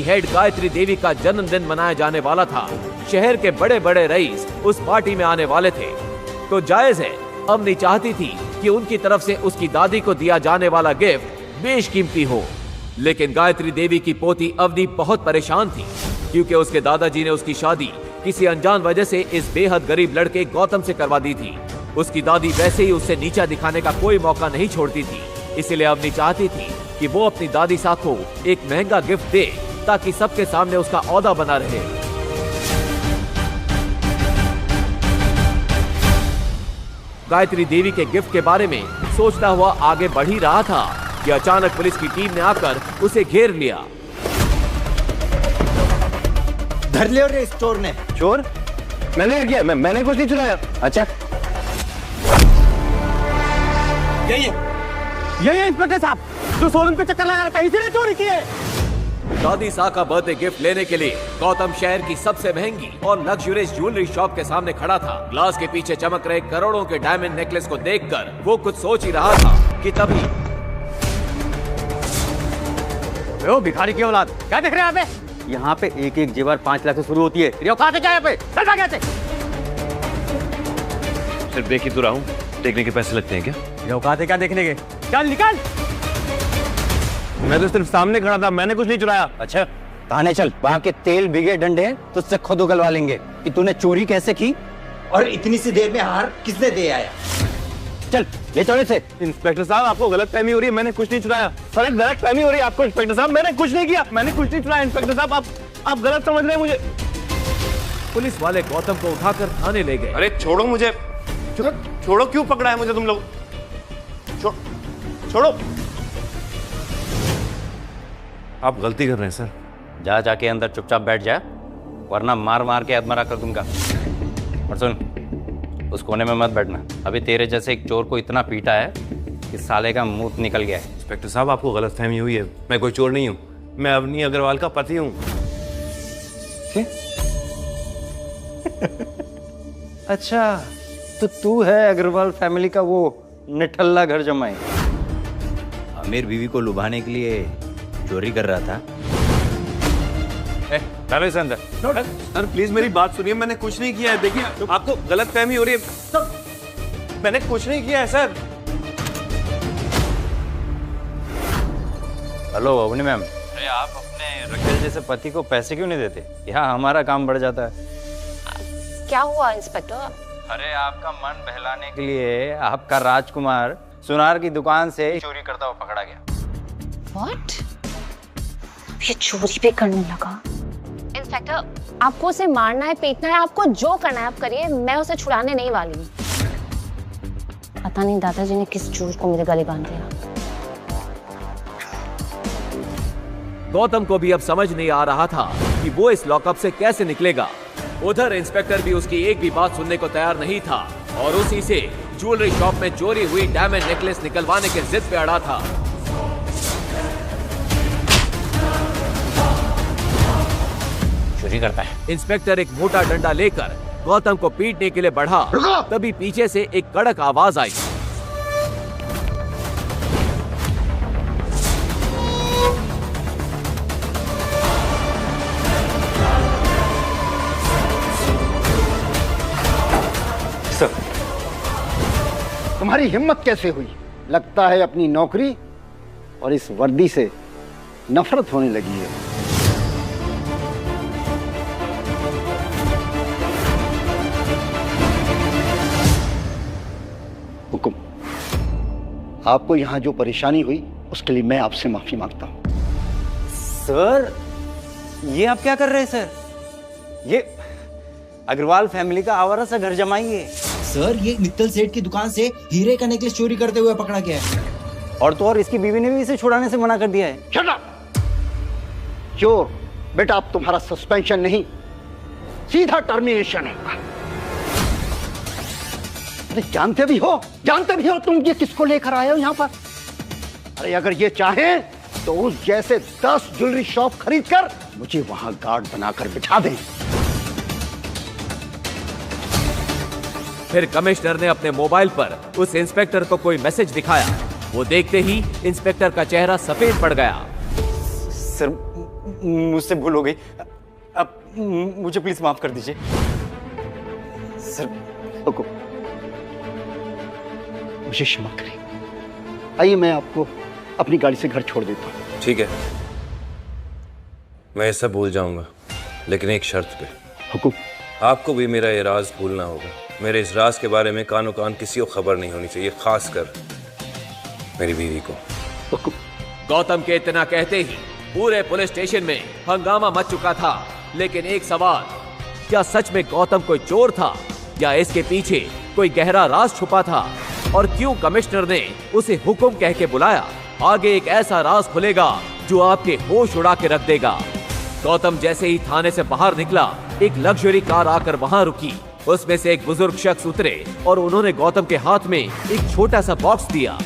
Head Gayatri Devi का जन्मदिन मनाया जाने वाला था। शहर के बड़े बड़े रईस उस पार्टी में आने वाले थे, तो जायज है अवनी चाहती थी कि उनकी तरफ से उसकी दादी को दिया जाने वाला गिफ्ट बेशकीमती हो। लेकिन गायत्री देवी की पोती अवनी बहुत परेशान थी, क्योंकि उसके दादाजी ने उसकी शादी किसी अनजान वजह से इस बेहद गरीब लड़के गौतम से करवा दी थी। उसकी दादी वैसे ही उससे नीचा दिखाने का कोई मौका नहीं छोड़ती थी, इसलिए अवनी चाहती थी कि वो अपनी दादी साहब को एक महंगा गिफ्ट दे, ताकि सबके सामने उसका औहदा बना रहे। गायत्री देवी के गिफ्ट के बारे में सोचता हुआ आगे बढ़ ही रहा था कि अचानक पुलिस की टीम ने आकर उसे घेर लिया। धर लिया रे इस चोर ने। चोर? मैंने किया? मैंने कुछ नहीं चुराया। अच्छा, यही इंस्पेक्टर साहब जो शोरूम पे चक्कर लगा रहा था, इसी ने चोरी की है। दादी साहब का बर्थडे गिफ्ट लेने के लिए गौतम शहर की सबसे महंगी और लग्जरियस ज्वेलरी शॉप के सामने खड़ा था। ग्लास के पीछे चमक रहे करोड़ों के डायमंड नेकलेस को देखकर वो कुछ सोच ही रहा था कि तभी ओ भिखारी की औलाद, क्या देख रहे हैं यहाँ पे? एक एक जेवर 5 लाख से शुरू होती है। कहाँ से क्या पे? चल भाग यहाँ से। सिर्फ देख ही तो रहा हूँ, देखने के पैसे लगते हैं क्या? ये औकात है क्या देखने के? चल निकल। मैं तो सिर्फ सामने खड़ा था, मैंने कुछ नहीं चुराया। अच्छा, थाने चल, वहाँ के तेल भिगे डंडे तो उससे खुद उगलवा लेंगे कि तूने चोरी कैसे की और इतनी सी देर में हार किसने दे आया। चल ले चलो इसे। इंस्पेक्टर साहब, आपको गलत फहमी हो रही है, मैंने कुछ नहीं चुराया। सर, गलत फहमी हो रही है आपको इंस्पेक्टर साहब, मैंने कुछ नहीं किया, मैंने कुछ नहीं चुराया। इंस्पेक्टर साहब, आप गलत समझ रहे हैं मुझे। पुलिस वाले गौतम को उठाकर थाने ले गए। अरे छोड़ो मुझे, छोड़ो, क्यों पकड़ा है मुझे तुम लोग? छोड़ो। आप गलती कर रहे हैं सर। जाके अंदर चुपचाप बैठ जा, वरना मार मार के अधमरा कर दूंगा। और सुन, उस कोने में मत बैठना। अभी तेरे जैसे एक चोर को इतना पीटा है कि साले का मुंह निकल गया है। इंस्पेक्टर साहब, आपको गलत फहमी हुई है, मैं कोई चोर नहीं हूँ, मैं अवनी अग्रवाल का पति हूँ। अच्छा, तो तू है अग्रवाल फैमिली का वो निठल्ला घर जमाई, अमीर बीवी को लुभाने के लिए चोरी कर रहा था। डालो इसे अंदर। सर प्लीज मेरी बात सुनिए, मैंने कुछ नहीं किया है। देखिए, आपको गलत फहमी हो रही है, मैंने कुछ नहीं किया है सर। हेलो अवनी मैम, अरे आप अपने रखेल जैसे पति को पैसे क्यों नहीं देते? यहाँ हमारा काम बढ़ जाता है। क्या हुआ इंस्पेक्टर? अरे आपका मन बहलाने के लिए आपका राजकुमार सुनार की दुकान से चोरी करता हुआ पकड़ा गया। What? ये चोरी भी करने लगा। इंस्पेक्टर, आपको उसे मारना है, पीटना है, आपको जो करना है आप करिए, मैं उसे छुड़ाने नहीं वाली हूँ। पता नहीं दादाजी ने किस चोर को मेरे गले बांध दिया। गौतम को भी अब समझ नहीं आ रहा था कि वो इस लॉकअप से कैसे निकलेगा। उधर इंस्पेक्टर भी उसकी एक भी बात सुनने को तैयार नहीं था और उसी से ज्वेलरी शॉप में चोरी हुई डायमंड नेकलेस निकलवाने के जिद पे अड़ा था। चोरी करता है। इंस्पेक्टर एक मोटा डंडा लेकर गौतम को पीटने के लिए बढ़ा, तभी पीछे से एक कड़क आवाज आई। सर, तुम्हारी हिम्मत कैसे हुई? लगता है अपनी नौकरी और इस वर्दी से नफरत होने लगी है। हुकुम, आपको यहां जो परेशानी हुई उसके लिए मैं आपसे माफी मांगता हूं। सर, ये आप क्या कर रहे हैं सर? ये अग्रवाल फैमिली का आवारा सा घर जमाई है। सर, ये मित्तल सेठ की दुकान से हीरे का नेकलेस चोरी करते हुए पकड़ा गया है। और तो और इसकी बीवी ने भी इसे छुड़ाने से मना कर दिया है। Shut up! चोर बेटा, अब तुम्हारा सस्पेंशन नहीं, सीधा टर्मिनेशन होगा। अरे जानते भी हो तुम ये किसको लेकर आए हो यहाँ पर? अरे अगर ये चाहे तो उस जैसे 10 ज्वेलरी शॉप खरीद कर मुझे वहां गार्ड बनाकर बिठा दें। फिर कमिश्नर ने अपने मोबाइल पर उस इंस्पेक्टर को कोई मैसेज दिखाया। वो देखते ही इंस्पेक्टर का चेहरा सफेद पड़ गया। सर, मुझसे भूल हो गई। अब मुझे प्लीज माफ कर दीजिए सर। रुको, मुझे क्षमा करें। आइए मैं आपको अपनी गाड़ी से घर छोड़ देता हूँ। ठीक है, मैं ये सब भूल जाऊंगा, लेकिन एक शर्त पे। हुकुम। आपको भी मेरा ये राज भूलना होगा। मेरे इस राज के बारे में कानो कान किसी को खबर नहीं होनी चाहिए, खासकर मेरी बीवी को। हुकुम। गौतम के इतना कहते ही पूरे पुलिस स्टेशन में हंगामा मच चुका था। लेकिन एक सवाल, क्या सच में गौतम कोई चोर था या इसके पीछे कोई गहरा राज छुपा था? और क्यों कमिश्नर ने उसे हुक्म कह के बुलाया? आगे एक ऐसा राज खुलेगा जो आपके होश उड़ा के रख देगा। गौतम जैसे ही थाने से बाहर निकला, एक लग्जरी कार आकर वहां रुकी। उसमें से एक बुजुर्ग शख्स उतरे और उन्होंने गौतम के हाथ में एक छोटा सा बॉक्स दिया।